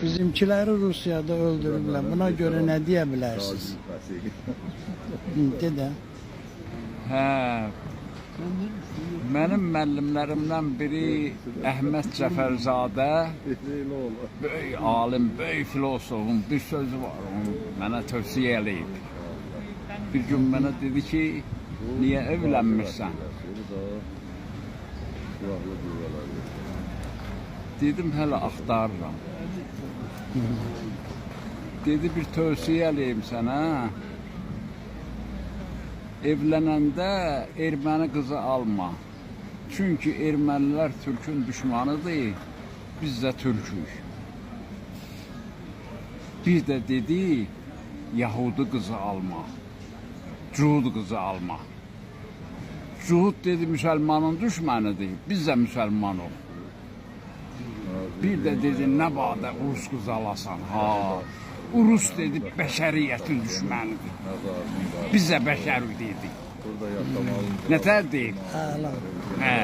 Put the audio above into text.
Bizimkileri Rusya'da öldürürler. Buna göre ne diyebilirsiniz? Dede. Hə, mənim müəllimlərimdən biri Əhməd Cəfərzadə, böyük alim, böyük filosofun bir sözü var, onu mənə tövsiyə eləyib. Bir gün mənə dedi ki, niyə evlənmirsən? Dedim, hələ axtarıram. Dedi, bir tövsiyə eləyim sənə. Evlənəndə erməni qızı alma. Çünki ermənilər Türkün düşmanıdır, biz də Türkük. Bir də dedi, Yahudi qızı alma, Cuhud qızı alma. Cuhud dedi, müsəlmanın düşmənidir, biz də müsəlman ol. Bir də dedi, nə badə Rus qızı alasan, ha. Urus dedi, bəşəriyyətin düşmənidir. Biz də bəşərik dedik. Nətər deyib? Hala. Hə.